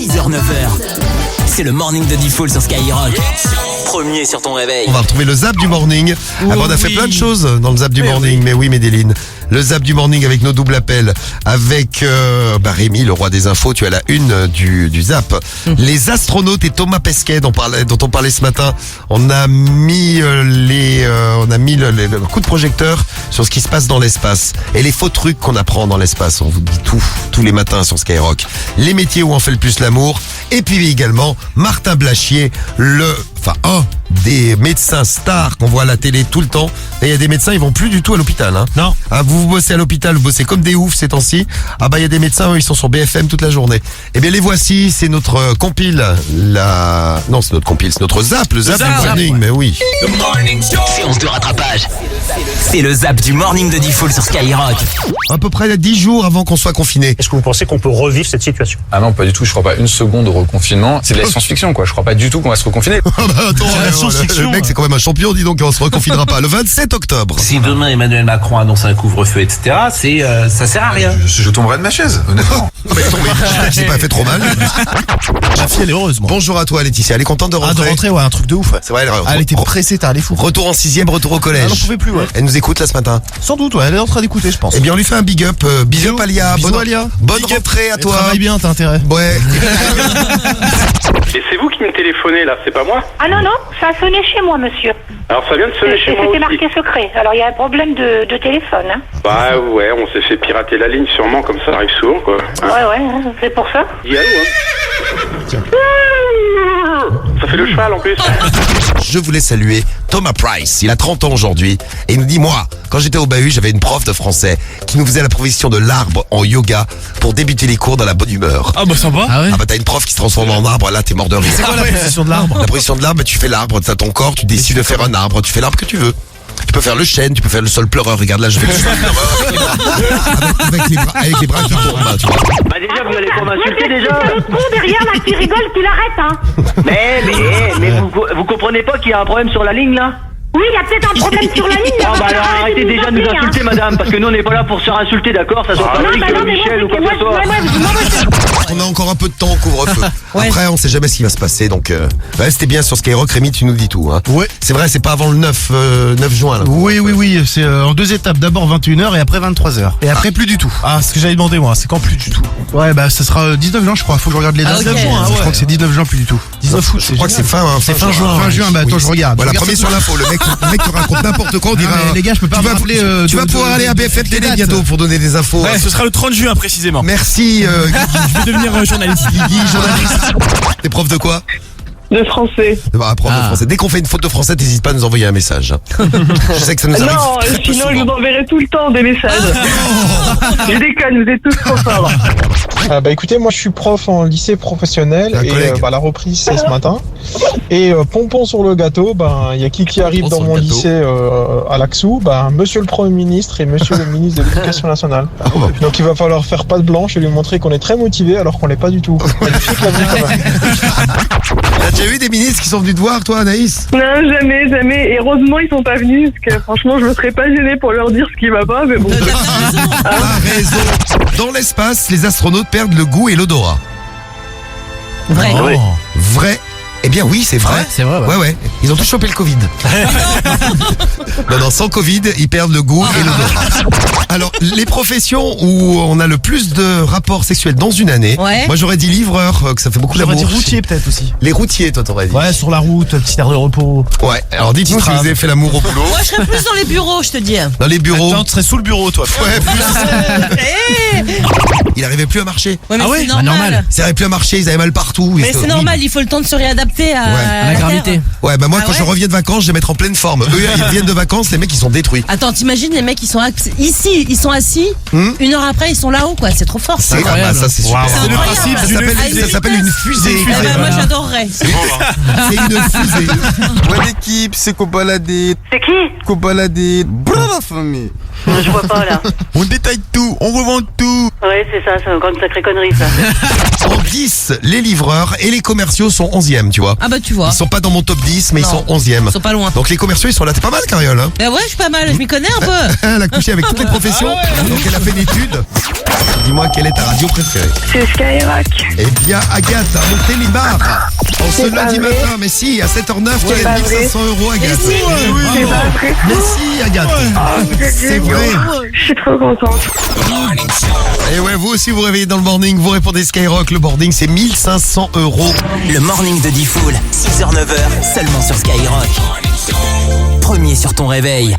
6h, 9h. C'est le morning de Diffoul sur Skyrock. Premier sur ton réveil. On va retrouver le zap du morning. On a fait plein de choses dans le zap du morning. Mais oui, Médéline. Le zap du morning avec nos doubles appels. Avec Rémi, le roi des infos. Tu as la une du zap. Les astronautes et Thomas Pesquet dont on parlait ce matin. On a mis le coup de projecteur sur ce qui se passe dans l'espace. Et les faux trucs qu'on apprend dans l'espace. On vous dit tout, tous les matins sur Skyrock. Les métiers où on fait le plus l'amour. Et puis également, Martin Blachier, un des médecins stars qu'on voit à la télé tout le temps. Et il y a des médecins, ils vont plus du tout à l'hôpital. Hein. Non. Vous bossez à l'hôpital, vous bossez comme des oufs ces temps-ci. Il y a des médecins, ils sont sur BFM toute la journée. Eh bien, les voici, c'est notre compile. Non, c'est notre compile, c'est notre zap, le zap du morning, mais oui. Séance de rattrapage. C'est le zap du morning de Diffoul sur Skyrock. À peu près 10 jours avant qu'on soit confiné. Est-ce que vous pensez qu'on peut revivre cette situation? Ah non, pas du tout, je crois pas une seconde au reconfinement. C'est de la science-fiction, quoi. Je crois pas du tout qu'on va se reconfiner. Attends, le mec, c'est quand même un champion, dis donc, on se reconfinera pas. Le 27 octobre. Si demain Emmanuel Macron annonce un couvre-feu, etc., ça sert à rien. Je tomberai de ma chaise, honnêtement. Il s'est pas fait trop mal. La fille, elle est heureuse, moi. Bonjour à toi, Laetitia. Elle est contente de rentrer. De rentrer, ouais, un truc de ouf. C'est vrai, Elle était pressée, t'as allé fou. Retour en 6ème, retour au collège. Elle n'en pouvait plus, ouais. Elle nous écoute là ce matin. Sans doute, ouais, elle est en train d'écouter, je pense. Eh bien, on lui fait un big up. Big up, Alia. Bisous, Alia. Bonne rentrée à toi. Travaille bien, t'as intérêt. Ouais. Et c'est vous qui me téléphonez là, c'est pas moi? Ah non, ça a sonné chez moi, monsieur. Alors ça vient de sonner chez moi C'était aussi. marqué secret. Alors il y a un problème de téléphone, hein. Bah ouais, on s'est fait pirater la ligne sûrement, comme ça arrive souvent quoi. Hein? Ouais, c'est pour ça. Dis allô, hein. Ça fait le cheval en plus. Je voulais saluer Thomas Price. Il a 30 ans aujourd'hui. Et il nous dit, moi, quand j'étais au bahut, j'avais une prof de français qui nous faisait la proposition de l'arbre en yoga pour débuter les cours dans la bonne humeur. Ah bah sympa. Ah ouais. T'as une prof qui se transforme en arbre, là t'es mort de rire. C'est quoi la position de l'arbre? La position de l'arbre, tu fais l'arbre, t'as ton corps, tu décides de faire un arbre, tu fais l'arbre que tu veux. Tu peux faire le chêne, tu peux faire le sol pleureur. Regarde là, je fais le sol pleureur. avec les bras qui tournent, tu vois. Bah déjà, vous allez pas m'insulter déjà. C'est le con derrière là qui rigole, qui l'arrête, hein. Mais vous comprenez pas qu'il y a un problème sur la ligne là? Oui, il y a peut-être un problème sur la ligne. Ah bah alors arrêtez déjà de nous insulter madame, parce que nous on n'est pas là pour se faire insulter, d'accord? Ça soit pas Michel ou quoi que ce soit. On a encore un peu de temps au couvre-feu. Après, on sait jamais ce qui va se passer, donc restez bien sur Skyrock. Rémi, tu nous dis tout. Hein. Ouais. C'est vrai, c'est pas avant le 9 juin. Là. Oui, c'est en 2 étapes. D'abord 21h et après 23h. Et après plus du tout. Ah, ce que j'avais demandé moi, c'est quand plus du tout? Ouais, bah ça sera 19 juin je crois, faut que je regarde les dates. 19 juin, Je crois que c'est 19 juin plus du tout. 19 août, je crois que c'est fin juin. Fin juin, bah attends, je regarde. Voilà, premier sur l'info, le mec te raconte n'importe quoi, on dira. Les gars, je peux pas me rappeler. Tu vas pouvoir aller à BFM Télé bientôt pour donner des infos. Ouais, ce sera le 30 juin précisément. Merci Je vais devenir journaliste. Guigui, journaliste. T'es prof de quoi? De français. Prof de français. Dès qu'on fait une faute de français, t'hésites pas à nous envoyer un message. Je sais que ça nous arrive. Non, sinon je vous enverrai tout le temps des messages. Je déconne, vous êtes tous trop forts. Écoutez, moi je suis prof en lycée professionnel et la reprise c'est ce matin. Et pompon sur le gâteau, il y a qui arrive dans mon lycée à l'Axou, monsieur le Premier ministre et monsieur le ministre de l'Éducation nationale. Donc il va falloir faire patte blanche et lui montrer qu'on est très motivé alors qu'on l'est pas du tout. Magnifique la vie quand même. T'as déjà eu des ministres qui sont venus te voir, toi, Anaïs? Non, jamais. Et heureusement, ils sont pas venus, parce que franchement, je me serais pas gênée pour leur dire ce qui va pas, mais bon. T'as raison. Dans l'espace, les astronautes perdent le goût et l'odorat. Vrai. Vrai. Eh bien oui, c'est vrai. C'est vrai. Ouais. Ils ont tous chopé le Covid. Non, sans Covid, ils perdent le goût et l'odorat. Alors, les professions où on a le plus de rapports sexuels dans une année, moi j'aurais dit livreur, que ça fait beaucoup d'amour. J'aurais dit routier peut-être aussi. Les routiers, toi t'aurais dit. Ouais, sur la route, petit air de repos. Ouais, alors dites-nous si vous avez fait l'amour au boulot. Moi je serais plus dans les bureaux, je te dis. Dans les bureaux. Attends, tu serais sous le bureau toi. Ouais, plus. Il arrivait plus à marcher. Ouais, mais c'est normal. Ça arrivait plus à marcher, ils avaient mal partout. Mais c'est normal, il faut le temps de se réadapter à la gravité. Ouais, moi quand je reviens de vacances, je vais mettre en pleine forme. Eux, ils viennent de vacances, les mecs ils sont détruits. Attends, t'imagines les mecs ils sont ici, ils sont assis, une heure après ils sont là-haut quoi, c'est trop fort. C'est incroyable. Ça c'est super. C'est le principe Ça s'appelle une fusée. Moi j'adorerais. C'est une fusée. Ouais l'équipe, c'est Cobaladé. C'est qui? Cobaladé. Bravo la famille. Je vois pas là. On détaille tout, on revend tout. Ouais, c'est ça, c'est une grande sacrée connerie ça. En 10, les livreurs et les commerciaux sont 11e, tu vois. vois. Ah bah tu vois. Ils sont pas dans mon top 10, mais Non. ils sont 11e. Ils sont pas loin. Donc les commerciaux, ils sont là. T'es pas mal, Cariole. Hein. Bah ouais, je suis pas mal, je m'y connais un peu. Elle a couché avec toutes les professions. Donc elle a fait une étude. Dis-moi, quelle est ta radio préférée? C'est Skyrock. Eh bien, Agathe a monté les barres. En ce C'est pas lundi vrai. matin, mais si, à 7h09, tu C'est as pas 1500 €, Agathe. Mais si. C'est pas vrai. Mais si, Agathe. C'est vrai. Je suis trop contente. Et ouais, vous aussi vous réveillez dans le morning, vous répondez Skyrock, le morning c'est 1500 €. Le morning de Diffoul, 6h-9h, seulement sur Skyrock. Premier sur ton réveil.